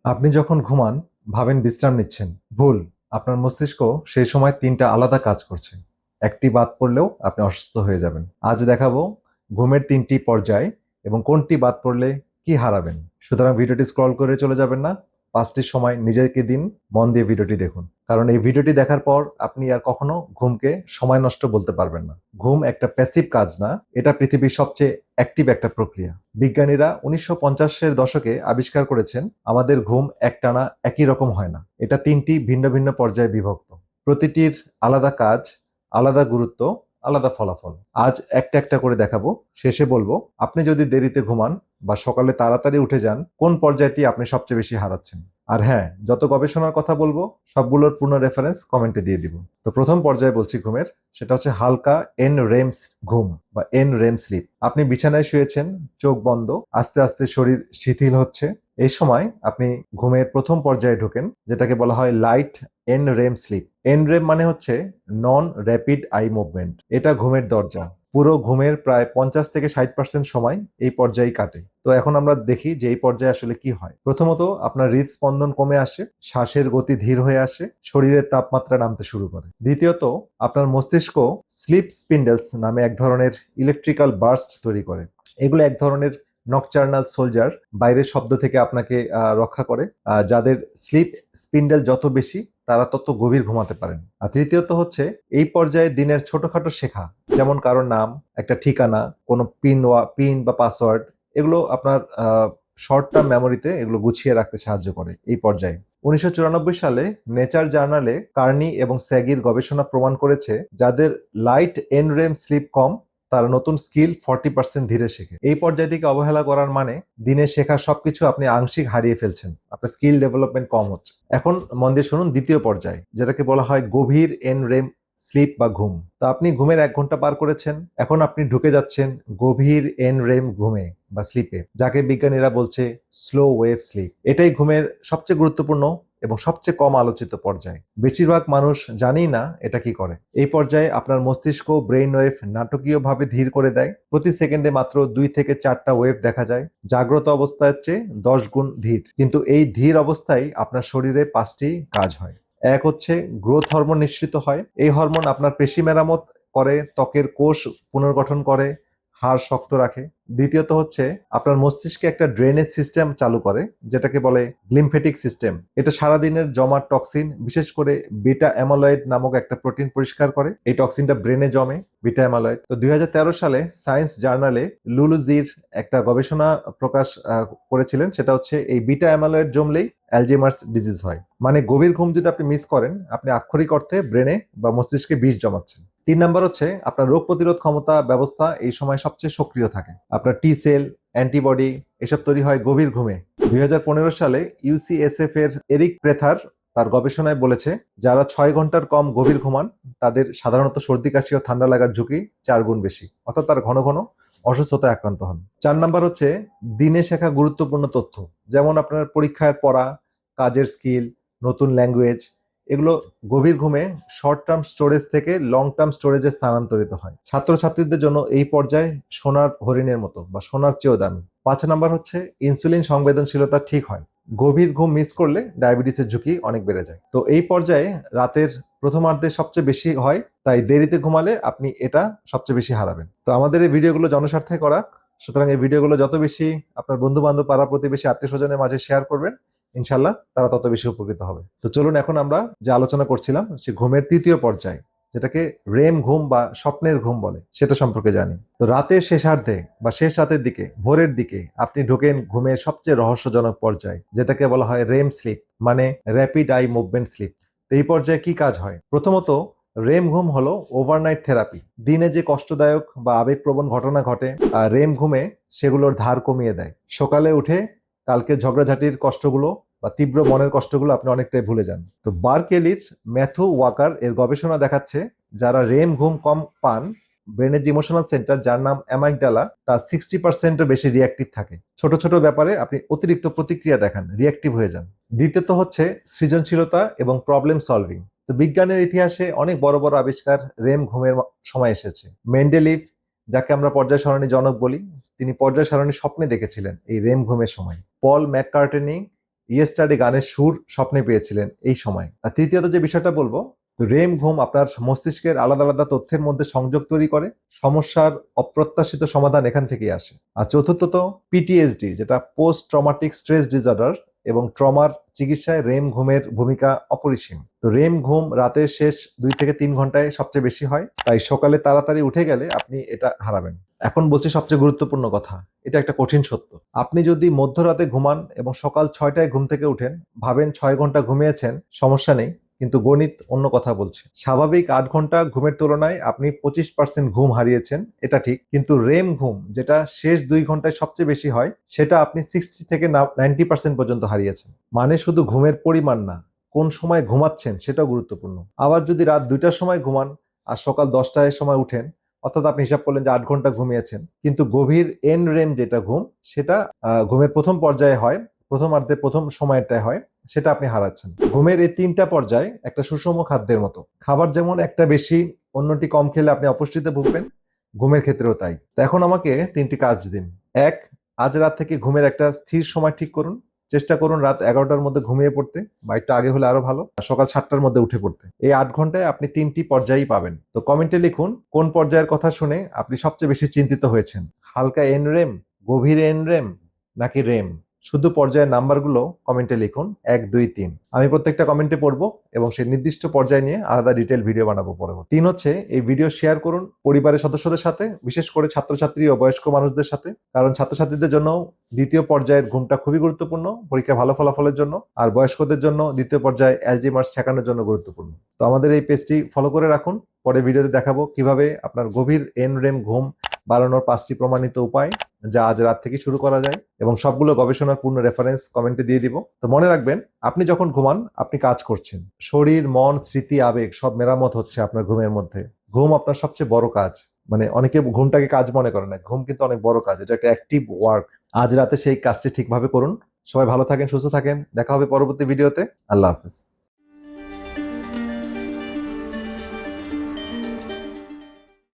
আপনি যখন ঘুমান ভাবেন বিশ্রাম নিচ্ছেন, ভুল। আপনার মস্তিষ্ক সেই সময় তিনটা আলাদা কাজ করছে। একটি বাদ পড়লেও আপনি অসুস্থ হয়ে যাবেন। আজ দেখাবো ঘুমের তিনটি পর্যায় এবং কোনটি বাদ পড়লে কি হারাবেন। সুতরাং ভিডিওটি স্ক্রল করে চলে যাবেন না। 5টির সময় নিজেকে দিন, মন দিয়ে ভিডিওটি দেখুন, কারণ এই ভিডিওটি দেখার পর আপনি আর কখনো ঘুমকে সময় নষ্ট বলতে পারবেন না। ঘুম একটা প্যাসিভ কাজ না, এটা পৃথিবীর সবচেয়ে অ্যাক্টিভ একটা প্রক্রিয়া। বিজ্ঞানীরা 1950-এর দশকে আবিষ্কার করেছেন আমাদের ঘুম একটানা একই রকম হয় না, এটা তিনটি ভিন্ন ভিন্ন পর্যায়ে বিভক্ত। প্রতিটির আলাদা কাজ, আলাদা গুরুত্ব, আলাদা ফলাফল। আজ একটা একটা করে দেখাবো, শেষে বলবো আপনি যদি দেরিতে ঘুমান বা সকালে তাড়াতাড়ি উঠে যান, কোন পর্যায়টি আপনি সবচেয়ে বেশি হারাচ্ছেন। আর হ্যাঁ, যত গবেষণার কথা বলবো সবগুলোর পূর্ণ রেফারেন্স কমেন্টে দিয়ে দিব। তো প্রথম পর্যায়ে বলছি ঘুমের, সেটা হচ্ছে হালকা এন রেম ঘুম বা এন রেম স্লিপ। আপনি বিছানায় শুয়েছেন, চোখ বন্ধ, আস্তে আস্তে শরীর শিথিল হচ্ছে। এই সময় আপনি ঘুমের প্রথম পর্যায়ে ঢোকেন, যেটাকে বলা হয় light N REM sleep. N REM মানে হচ্ছে নন র্যাপিড আই মুভমেন্ট। এটা ঘুমের দরজা। পুরো ঘুমের প্রায় 50 থেকে 60% সময় এই পর্যায়ে কাটে। তো এখন আমরা দেখি যে এই পর্যায়ে আসলে কি হয়। প্রথমত আপনার হৃদস্পন্দন কমে আসে, শ্বাসের গতি ধীর হয়ে আসে, শরীরের তাপমাত্রা নামতে শুরু করে। দ্বিতীয়ত আপনার মস্তিষ্ক স্লিপ স্পিন্ডেলস নামে এক ধরনের ইলেকট্রিক্যাল বার্স্ট তৈরি করে। এগুলো এক ধরনের নকচার্নাল সোলজার, বাইরের শব্দ থেকে আপনাকে রক্ষা করে। যাদের স্লিপ স্পিন্ডেল যত বেশি তারা তত গভীর ঘুমাতে পারেন। আর তৃতীয়ত হচ্ছে এই পর্যায়ে দিনের ছোটখাটো শেখা, যেমন কারোর নাম, একটা ঠিকানা, কোনো পিন বা পাসওয়ার্ড, এগুলো আপনার শর্ট টার্ম মেমোরিতে এগুলো গুছিয়ে রাখতে সাহায্য করে এই পর্যায়ে। 1994 সালে নেচার জার্নালে কার্নি এবং স্যাগির গবেষণা প্রমাণ করেছে যাদের লাইট এনরেম স্লিপ কম তারা নতুন স্কিল 40% ধীরে শেখে। এই পর্যায়টিকে অবহেলা করার মানে দিনে শেখা সবকিছু আপনি আংশিক হারিয়ে ফেলছেন, আপনার স্কিল ডেভেলপমেন্ট কম হচ্ছে। এখন মন দিয়ে শুনুন দ্বিতীয় পর্যায়, যেটাকে বলা হয় গভীর এনরেম স্লিপ বা ঘুম। তো আপনি ঘুমের 1 ঘন্টা পার করেছেন, এখন আপনি ঢুকে যাচ্ছেন গভীর এনরেম ঘুমে বা স্লিপে, যাকে বিজ্ঞানীরা বলছে স্লো ওয়েভ স্লিপ। এটাই ঘুমের সবচেয়ে গুরুত্বপূর্ণ এবং সবচেয়ে কম আলোচিত পর্যায়। বেশিরভাগ মানুষ জানেই না এটা কি করে। এই পর্যায়ে আপনার মস্তিষ্ক ব্রেইন ওয়েভ নাটকীয়ভাবে ধীর করে দেয়। প্রতি সেকেন্ডে মাত্র 2 থেকে 4টা ওয়েভ দেখা যায়, জাগ্রত অবস্থার চেয়ে 10 গুণ ধীর। কিন্তু এই ধীর অবস্থায় আপনার শরীরে 5টি কাজ হয়। এক হচ্ছে গ্রোথ হরমোন নিঃসৃত হয়। এই হরমোন আপনার পেশি মেরামত করে, ত্বকের কোষ পুনর্গঠন করে, হাড় শক্ত রাখে। দ্বিতীয়ত হচ্ছে আপনার মস্তিষ্কে একটা ড্রেনেজ সিস্টেম চালু করে, যেটাকে বলে লিম্ফেটিক সিস্টেম। এটা সারাদিনের জমা টক্সিন, বিশেষ করে বিটা অ্যামালয়েড নামক একটা প্রোটিন পরিষ্কার করে। এই টক্সিনটা ব্রেনে জমে, বিটা অ্যামালয়েড। তো 2013 সালে সায়েন্স জার্নালে লুলুজির একটা গবেষণা প্রকাশ করেছিলেন, সেটা হচ্ছে এই বিটা অ্যামালয়েড জমলেই অ্যালজেইমার্স ডিজিজ হয়। মানে গভীর ঘুম যদি আপনি মিস করেন, আপনি আক্ষরিক অর্থে ব্রেনে বা মস্তিষ্কে বিষ জমাচ্ছেন। 3 নম্বর হচ্ছে আপনার রোগ প্রতিরোধ ক্ষমতা ব্যবস্থা এই সময় সবচেয়ে সক্রিয় থাকে। আপনার টি সেল, অ্যান্টিবডি এসব তৈরি হয় গভীর ঘুমে। 2015 সালে ইউসিএসএফ এর এরিক প্রেথার তার গবেষণায় বলেছে যারা 6 ঘন্টার কম গভীর ঘুমান তাদের সাধারণত সর্দি কাশি ও ঠান্ডা লাগার ঝুঁকি 4 গুণ বেশি, অর্থাৎ তারা ঘন ঘন অসুস্থতায় আক্রান্ত হন। 4 নম্বর হচ্ছে দিনে শেখা গুরুত্বপূর্ণ তথ্য, যেমন আপনার পরীক্ষায় পড়া, কাজের স্কিল, নতুন ল্যাঙ্গুয়েজ, এগুলো গভীর ঘুমে শর্ট টার্ম স্টোরেজ থেকে লং টার্ম স্টোরেজে স্থানান্তরিত হয়। ছাত্রছাত্রীদের জন্য এই পর্যায়ে সোনার হরিণের মতো বা সোনার চেয়েও দামি। 5 নম্বর হচ্ছে ইনসুলিন সংবেদনশীলতা ঠিক হয়। গভীর ঘুম মিস করলে ডায়াবেটিসের ঝুঁকি অনেক বেড়ে যায়। তো এই পর্যায়ে রাতের প্রথমার্ধে সবচেয়ে বেশি হয়, তাই দেরিতে ঘুমালে আপনি এটা সবচেয়ে বেশি হারাবেন। তো আমাদের এই ভিডিওগুলো জনস্বার্থে করা, সুতরাং এই ভিডিওগুলো যত বেশি আপনার বন্ধু বান্ধব, পাড়া প্রতিবেশী, আত্মীয় স্বজনের মাঝে শেয়ার করবেন, ইনশাল্লাহ তারা তত বেশি উপকৃত হবে। তো চলুন এখন আমরা যে আলোচনা করছিলাম সে ঘুমের তৃতীয় পর্যায়, যেটাকে রেম ঘুম বা স্বপ্নের ঘুম বলে, সেটা সম্পর্কে জানি। তো রাতের শেষার্ধে বা শেষ রাতের দিকে, ভোরের দিকে আপনি ঢোকেন ঘুমের সবচেয়ে রহস্যজনক পর্যায়, যেটাকে বলা হয় রেম স্লিপ, মানে র্যাপিড আই মুভমেন্ট স্লিপ। তো এই পর্যায়ে কি কাজ হয়? প্রথমত, রেম ঘুম হলো ওভারনাইট থেরাপি। দিনে যে কষ্টদায়ক বা আবেগপ্রবণ ঘটনা ঘটে, রেম ঘুমে সেগুলোর ধার কমিয়ে দেয়। সকালে উঠে কালকে ঝগড়াঝাটির কষ্টগুলো বা তীব্র মনের কষ্টগুলো আপনি অনেকটাই ভুলে যান। তো বার্কেলির ম্যাথু ওয়াকার এর গবেষণা দেখাচ্ছে যারা রেম ঘুম কম পান, ব্রেনের যে ইমোশনাল সেন্টার, যার নাম অ্যামাইগডালা, তা 60% বেশি রিয়াক্টিভ থাকে। ছোট ছোট ব্যাপারে আপনি অতিরিক্ত প্রতিক্রিয়া দেখান, রিয়াক্টিভ হয়ে যান। দ্বিতীয়ত হচ্ছে সৃজনশীলতা এবং প্রবলেম সলভিং। তো বিজ্ঞানের ইতিহাসে অনেক বড় বড় আবিষ্কার রেম ঘুমের সময় এসেছে। মেন্ডেলিভ, যাকে আমরা পর্যায় সারণী জনক বলি, তিনি পর্যায় সারণী স্বপ্নে দেখেছিলেন এই রেম ঘুমের সময়। পল ম্যাককার্টনি ইয়েস্টারডে গানের সুর স্বপ্নে পেয়েছিলেন এই সময়। আর তৃতীয়ত যে বিষয়টা বলবো, রেম ঘুম আপনার মস্তিষ্কের আলাদা আলাদা তথ্যের মধ্যে সংযোগ তৈরি করে, সমস্যার অপ্রত্যাশিত সমাধান এখান থেকেই আসে। আর চতুর্থত পিটিএসডি, যেটা পোস্ট ট্রমাটিক স্ট্রেস ডিসঅর্ডার, এবং ট্রমার চিকিৎসায় রেম ঘুমের ভূমিকা অপরিসীম। তো রেম ঘুম রাতের শেষ 2 থেকে 3 ঘন্টায় সবচেয়ে বেশি হয়, তাই সকালে তাড়াতাড়ি উঠে গেলে আপনি এটা হারাবেন। এখন বলছি সবচেয়ে গুরুত্বপূর্ণ কথা, এটা একটা কঠিন সত্য। আপনি যদি মধ্যরাতে ঘুমান এবং সকাল 6টায় ঘুম থেকে উঠেন, ভাবেন 6 ঘন্টা ঘুমিয়েছেন, সমস্যা নেই, কিন্তু গণিত অন্য কথা বলছে। স্বাভাবিক 8 ঘন্টা ঘুমের তুলনায় আপনি 25% ঘুম হারিয়েছেন, এটা ঠিক, কিন্তু রেম ঘুম, যেটা শেষ 2 ঘন্টায় সবচেয়ে বেশি হয়, সেটা আপনি 60 থেকে 90% পর্যন্ত হারিয়েছেন। মানে শুধু ঘুমের পরিমাণ না, কোন সময় ঘুমাচ্ছেন সেটাও গুরুত্বপূর্ণ। আবার যদি রাত 2টার সময় ঘুমান আর সকাল 10টায় সময় উঠেন, অর্থাৎ আপনি হিসাব করলেন যে 8 ঘন্টা ঘুমিয়েছেন, কিন্তু গভীর এন রেম যেটা ঘুম, সেটা ঘুমের প্রথম পর্যায়ে হয়, প্রথমার্ধে প্রথম সময়টায় হয়, সেটা আপনি হারাচ্ছেন। ঘুমের এই 3টা পর্যায় একটা সুষম খাদ্যের মতো। খাবার যেমন একটা বেশি অন্যটি কম খেলে আপনি অপুষ্টিতে ভুগবেন, ঘুমের ক্ষেত্রেও তাই। তো এখন আমাকে 3টি কাজ দিন। এক, আজ রাত থেকে ঘুমের একটা স্থির সময় ঠিক করুন। চেষ্টা করুন রাত 11টার মধ্যে ঘুমিয়ে পড়তে, বা একটু আগে হলে আরো ভালো, আর সকাল 7টার মধ্যে উঠে পড়তে। এই 8 ঘন্টায় আপনি 3টি পর্যায়ই পাবেন। তো কমেন্টে লিখুন কোন পর্যায়ের কথা শুনে আপনি সবচেয়ে বেশি চিন্তিত হয়েছেন, হালকা এন রেম, গভীর এন রেম, নাকি রেম। শুধু পর্যায়ের নাম্বারগুলো কমেন্টে লিখুন, 1, 2, 3। আমি প্রত্যেকটা কমেন্টে পড়বো এবং সেই নির্দিষ্ট পর্যায় নিয়ে আলাদা ডিটেল ভিডিও বানাবো পরবর্তী। 3 হচ্ছে, এই ভিডিও শেয়ার করুন পরিবারের সদস্যদের সাথে, বিশেষ করে ছাত্রছাত্রী ও বয়স্ক মানুষদের সাথে, কারণ ছাত্রছাত্রীদের জন্য দ্বিতীয় পর্যায়ের ঘুমটা খুবই গুরুত্বপূর্ণ পরীক্ষায় ভালো ফলাফলের জন্য, আর বয়স্কদের জন্য দ্বিতীয় পর্যায়ে অ্যালজিমার্স ঠেকানোর জন্য গুরুত্বপূর্ণ। তো আমাদের এই পেজটি ফলো করে রাখুন। পরে ভিডিওতে দেখাবো কিভাবে আপনার গভীর এন রেম ঘুম বাড়ানোর 5টি প্রমাণিত উপায়, যা আজ রাত থেকে শুরু করা যায়, এবং সবগুলো গবেষণার পূর্ণ রেফারেন্স কমেন্টে দিয়ে দিব। তো মনে রাখবেন, আপনি যখন ঘুমান আপনি কাজ করছেন, শরীর, মন, স্মৃতি, আবেগ সব মেরামত হচ্ছে আপনার ঘুমের মধ্যে। ঘুম আপনার সবচেয়ে বড় কাজ। মানে অনেকে ঘুমটাকে কাজ মনে করে না, ঘুম কিন্তু অনেক বড় কাজ, এটা একটা অ্যাক্টিভ ওয়ার্ক। আজ রাতে সেই কাজটি ঠিকভাবে করুন। সবাই ভালো থাকেন, সুস্থ থাকেন, দেখা হবে পরবর্তী ভিডিওতে। আল্লাহ হাফেজ।